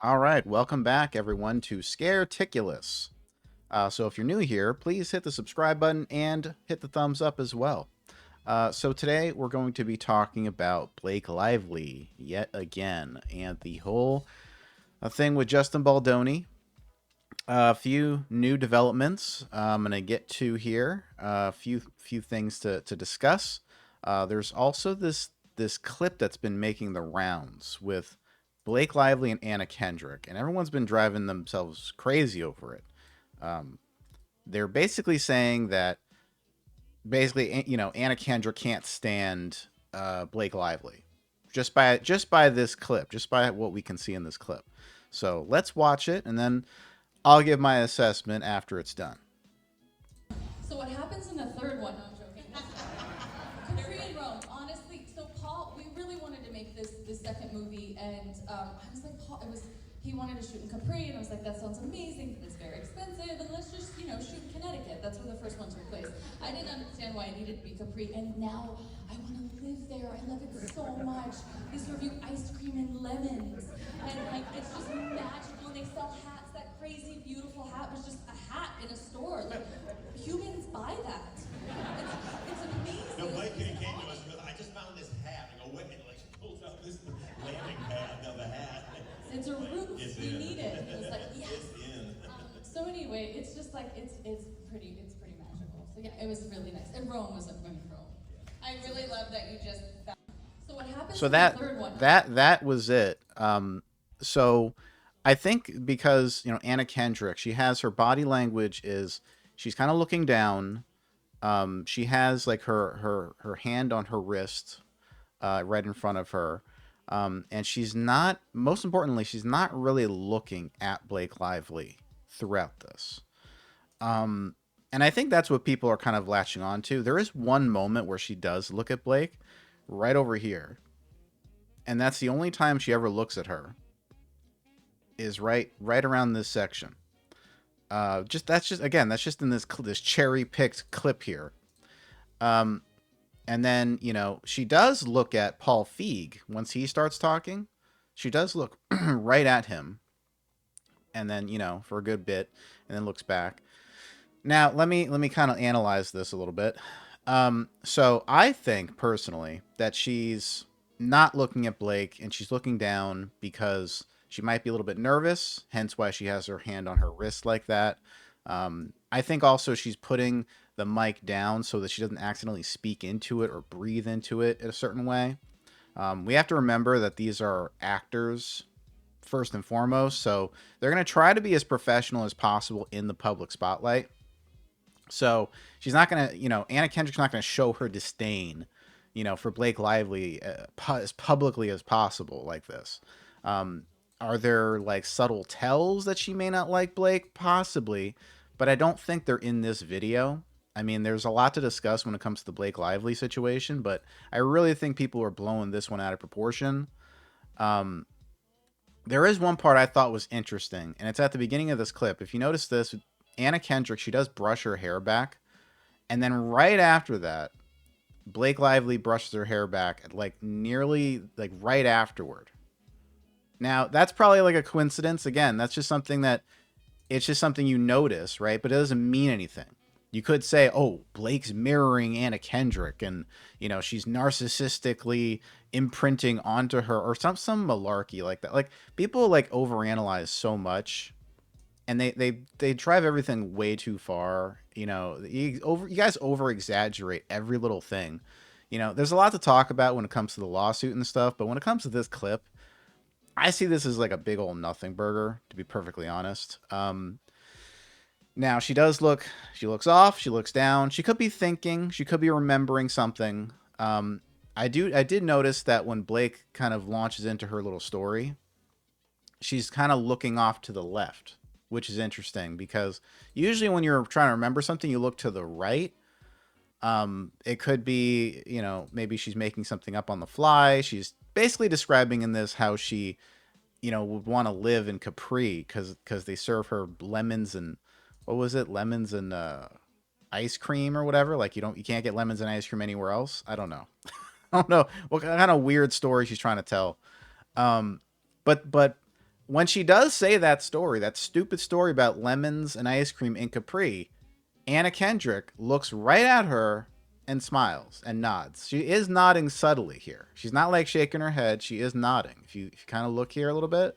All right, welcome back, everyone, to Scareticulous. So, if you're new here, please hit the subscribe button and hit the thumbs up as well. So, today we're going to be talking about Blake Lively yet again and the whole thing with Justin Baldoni. A few new developments I'm going to get to here. A few things to discuss. There's also this clip that's been making the rounds with Blake Lively and Anna Kendrick, and everyone's been driving themselves crazy over it. Um, they're basically saying that Anna Kendrick can't stand Blake Lively just by this clip, just by what we can see in this clip. So let's watch it, and then I'll give my assessment after it's done. So what happens in the third one? No, I'm joking. Capri and Rome. Honestly, so Paul, we really wanted to make this second movie, and I was like, Paul, he wanted to shoot in Capri, and I was like, that sounds amazing, but it's very expensive, and let's just shoot in Connecticut. That's where the first one took place. I didn't understand why it needed to be Capri, and now I want to live there. I love it so much. They serve you ice cream and lemons, and like it's just magical. They sell hats. That crazy, beautiful hat was just a hat in a store. Like humans buy that. It's amazing. No, Blake came to us with, I just found this hat. I go, wait, like she pulls out this landing pad of the hat. It's a roof. We need it. It was like, yes. It's in. So anyway, it's just like it's pretty magical. So yeah, it was really nice. And Rome was Rome. I really love that you just. So what happens? So in the third one? that was it. So I think because Anna Kendrick, she has her body language is she's kind of looking down. She has like her hand on her wrist, right in front of her. And she's not, most importantly, she's not really looking at Blake Lively throughout this. And I think that's what people are kind of latching on to. There is one moment where she does look at Blake right over here. And that's the only time she ever looks at her is right around this section. That's just in this cherry picked clip here. And then, she does look at Paul Feig once he starts talking. She does look right at him. And then, for a good bit, and then looks back. Now, let me kind of analyze this a little bit. So I think personally that she's not looking at Blake and she's looking down because she might be a little bit nervous, hence why she has her hand on her wrist like that. I think also she's putting the mic down so that she doesn't accidentally speak into it or breathe into it in a certain way. We have to remember that these are actors first and foremost, so they're going to try to be as professional as possible in the public spotlight. So she's not going to, Anna Kendrick's not going to show her disdain, for Blake Lively as publicly as possible like this. Are there like subtle tells that she may not like Blake? Possibly, but I don't think they're in this video. I mean, there's a lot to discuss when it comes to the Blake Lively situation, but I really think people are blowing this one out of proportion. There is one part I thought was interesting, and it's at the beginning of this clip. If you notice this, Anna Kendrick, she does brush her hair back, and then right after that, Blake Lively brushes her hair back at like nearly like right afterward. Now, that's probably like a coincidence. Again, that's just something that it's just something you notice, right? But it doesn't mean anything. You could say, oh, Blake's mirroring Anna Kendrick and, she's narcissistically imprinting onto her or some malarkey like that. Like people like overanalyze so much and they drive everything way too far. You guys over exaggerate every little thing. There's a lot to talk about when it comes to the lawsuit and stuff. But when it comes to this clip, I see this as like a big old nothing burger, to be perfectly honest. Now she looks off, she looks down. She could be thinking, she could be remembering something. I did notice that when Blake kind of launches into her little story, she's kind of looking off to the left, which is interesting because usually when you're trying to remember something, you look to the right. It could be, maybe she's making something up on the fly. She's basically describing in this how she, would want to live in Capri because they serve her lemons and what was it? Lemons and ice cream or whatever. Like you can't get lemons and ice cream anywhere else. I don't know. I don't know what kind of weird story she's trying to tell. But when she does say that story, that stupid story about lemons and ice cream in Capri, Anna Kendrick looks right at her and smiles and nods. She is nodding subtly here. She's not like shaking her head. She is nodding. If you kind of look here a little bit,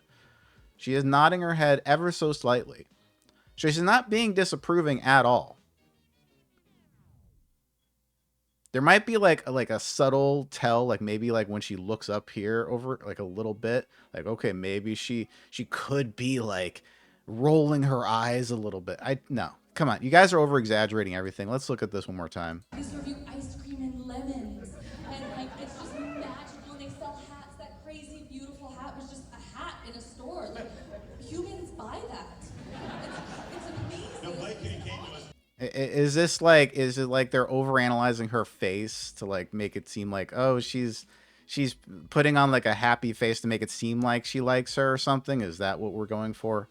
she is nodding her head ever so slightly. So she's not being disapproving at all. There might be like a subtle tell, like maybe like when she looks up here over like a little bit, like okay, maybe she could be like rolling her eyes a little bit. I no, come on, you guys are over exaggerating everything. Let's look at this one more time. They serve you ice cream and lemons, and like it's just magical. And they sell hats. That crazy, beautiful hat was just a hat in a store. Like humans buy that. It's No, amazing. Blake came to us. Is it like they're overanalyzing her face to like make it seem like, oh, she's putting on like a happy face to make it seem like she likes her or something? Is that what we're going for?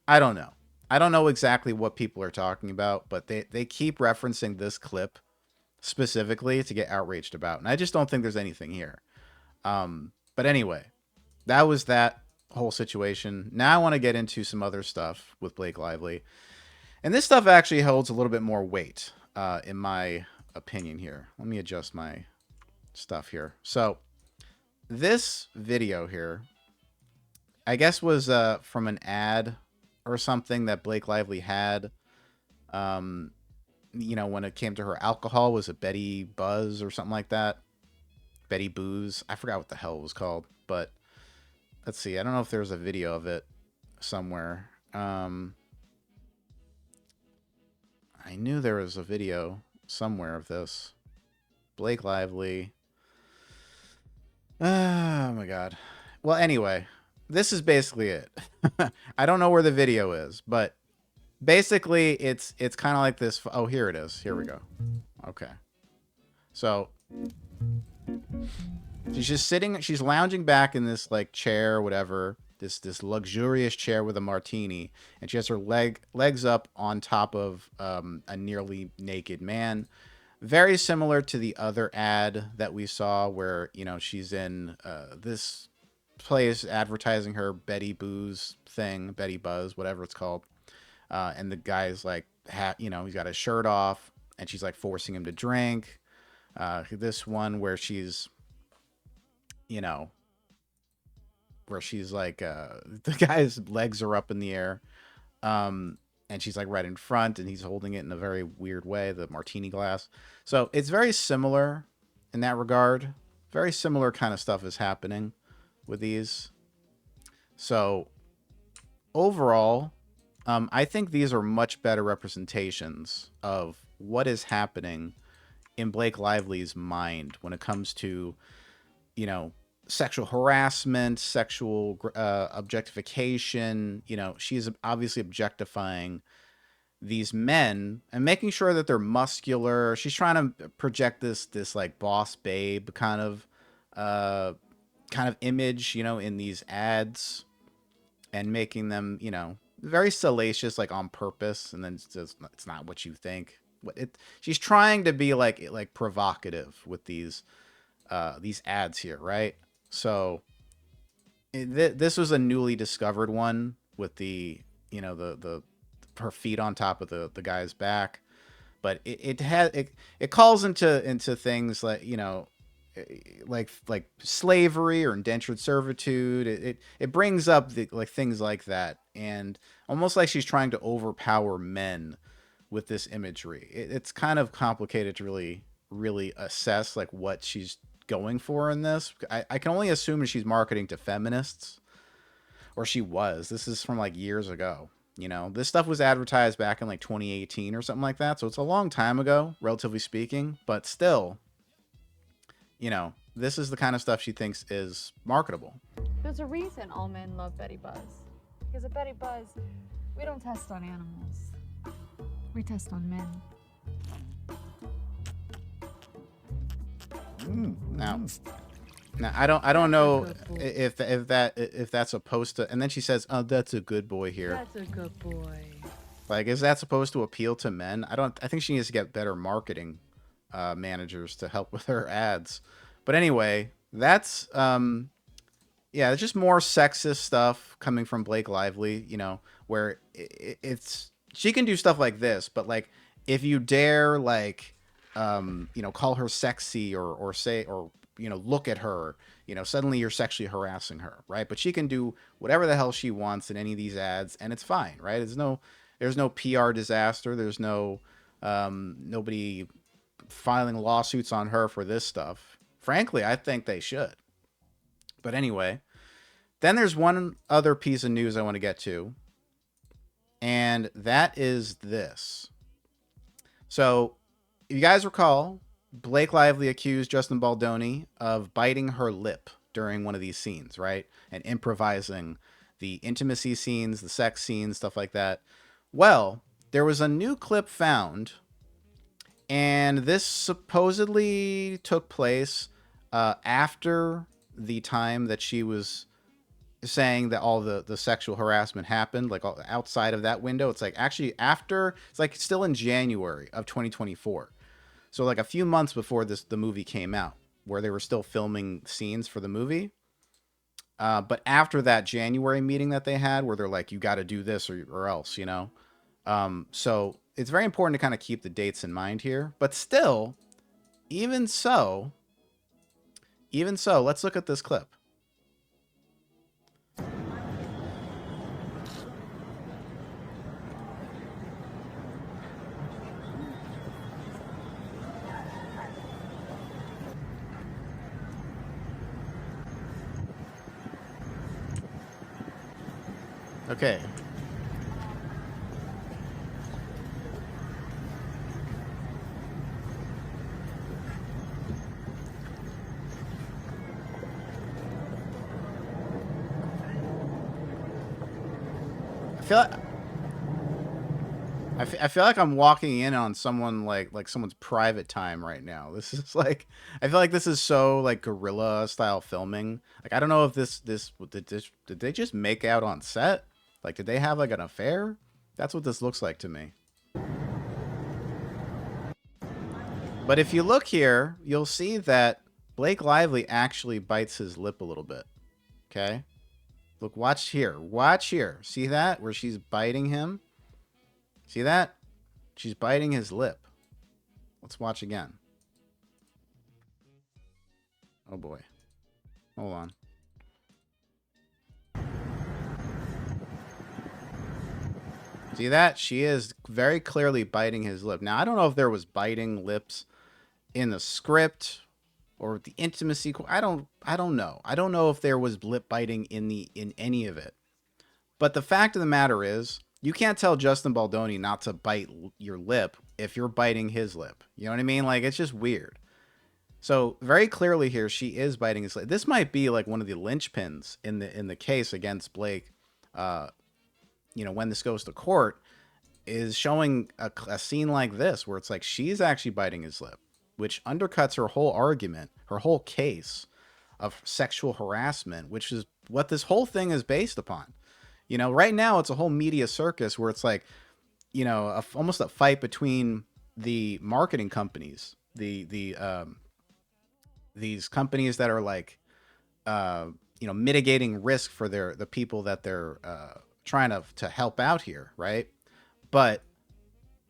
I don't know. I don't know exactly what people are talking about, but they keep referencing this clip specifically to get outraged about. And I just don't think there's anything here. But anyway, that was that whole situation. Now I want to get into some other stuff with Blake Lively. And this stuff actually holds a little bit more weight, in my opinion here. Let me adjust my stuff here. So this video here, I guess was from an ad or something that Blake Lively had. You know, when it came to her alcohol, was it Betty Buzz or something like that? Betty Booze. I forgot what the hell it was called, but let's see. I don't know if there's a video of it somewhere. I knew there was a video somewhere of this. Blake Lively. Oh my god. Well, anyway, this is basically it. I don't know where the video is, but basically it's kind of like this. Oh, here it is. Here we go. Okay. So she's just sitting, she's lounging back in this like chair or whatever, this luxurious chair with a martini, and she has her legs up on top of a nearly naked man. Very similar to the other ad that we saw where, you know, she's in this place advertising her Betty Booze thing, Betty Buzz, whatever it's called. And the guy's like, you know, he's got his shirt off and she's like forcing him to drink. This one where she's, you know, where she's like, the guy's legs are up in the air. And she's like right in front and he's holding it in a very weird way, the martini glass. So it's very similar in that regard. Very similar kind of stuff is happening with these. So overall, I think these are much better representations of what is happening in Blake Lively's mind when it comes to, you know, sexual harassment, sexual objectification. You know, she's obviously objectifying these men and making sure that they're muscular. She's trying to project this like boss babe kind of image, you know, in these ads, and making them, you know, very salacious, like on purpose, and then it's not what you think. She's trying to be like provocative with these ads here, right? So this was a newly discovered one with the, you know, the her feet on top of the guy's back, but it calls into things like, you know, like slavery or indentured servitude. It brings up like things like that, and almost like she's trying to overpower men with this imagery. It's kind of complicated to really assess like what she's going for in this. I can only assume she's marketing to feminists, or she was. This is from like years ago. You know, this stuff was advertised back in like 2018 or something like that. So it's a long time ago, relatively speaking, but still, you know, this is the kind of stuff she thinks is marketable. There's a reason all men love Betty Buzz. Because at Betty Buzz, we don't test on animals. We test on men. Now I don't know if that's supposed to. And then she says, "Oh, that's a good boy here." That's a good boy. Like, is that supposed to appeal to men? I think she needs to get better marketing managers to help with her ads. But anyway, that's you yeah, it's just more sexist stuff coming from Blake Lively, where it's she can do stuff like this, but like if you dare like call her sexy or say or look at her, suddenly you're sexually harassing her, right? But she can do whatever the hell she wants in any of these ads and it's fine, right? There's no PR disaster, there's no nobody filing lawsuits on her for this stuff. Frankly, I think they should. But anyway, then there's one other piece of news I want to get to, and that is this. So, if you guys recall, Blake Lively accused Justin Baldoni of biting her lip during one of these scenes, right? And improvising the intimacy scenes, the sex scenes, stuff like that. Well, there was a new clip found, and this supposedly took place after the time that she was saying that all the sexual harassment happened, like outside of that window. It's like actually after, it's like still in January of 2024. So like a few months before the movie came out, where they were still filming scenes for the movie. But after that January meeting that they had, where they're like, you got to do this or else, So it's very important to kind of keep the dates in mind here. But still, even so, let's look at this clip. Okay. I feel like I'm walking in on someone like someone's private time right now. This is like I feel like this is so like guerrilla style filming. Like I don't know if this did they just make out on set? Like did they have like an affair? That's what this looks like to me. But if you look here, you'll see that Blake Lively actually bites his lip a little bit. Okay? Look, watch here. Watch here. See that? Where she's biting him? See that? She's biting his lip. Let's watch again. Oh boy. Hold on. See that? She is very clearly biting his lip. Now, I don't know if there was biting lips in the script or the intimacy. I don't know. I don't know if there was lip biting in any of it. But the fact of the matter is, you can't tell Justin Baldoni not to bite your lip if you're biting his lip. You know what I mean? Like, it's just weird. So very clearly here, she is biting his lip. This might be like one of the linchpins in the case against Blake. When this goes to court, is showing a scene like this where it's like she's actually biting his lip, which undercuts her whole argument, her whole case of sexual harassment, which is what this whole thing is based upon. Right now it's a whole media circus where it's like, almost a fight between the marketing companies, these companies that are like, mitigating risk for the people that they're trying to help out here, right? But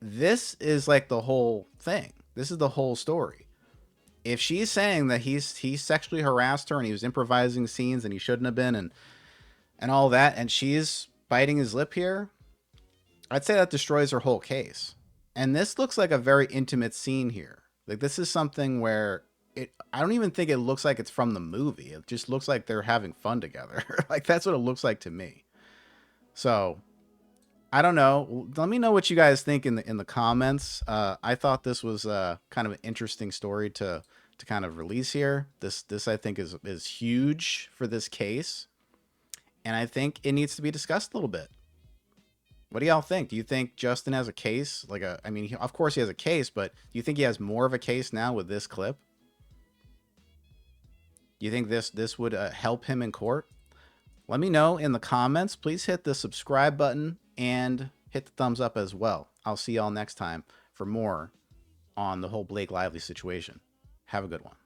this is like the whole thing. This is the whole story. If she's saying that he sexually harassed her and he was improvising scenes and he shouldn't have been, and all that, and she's biting his lip here, I'd say that destroys her whole case. And this looks like a very intimate scene here. Like, this is something where I don't even think it looks like it's from the movie. It just looks like they're having fun together. Like, that's what it looks like to me. So, I don't know. Let me know what you guys think in the comments. I thought this was kind of an interesting story to kind of release here. This I think is huge for this case. And I think it needs to be discussed a little bit. What do y'all think? Do you think Justin has a case? Of course he has a case, but do you think he has more of a case now with this clip? Do you think this would help him in court? Let me know in the comments. Please hit the subscribe button and hit the thumbs up as well. I'll see y'all next time for more on the whole Blake Lively situation. Have a good one.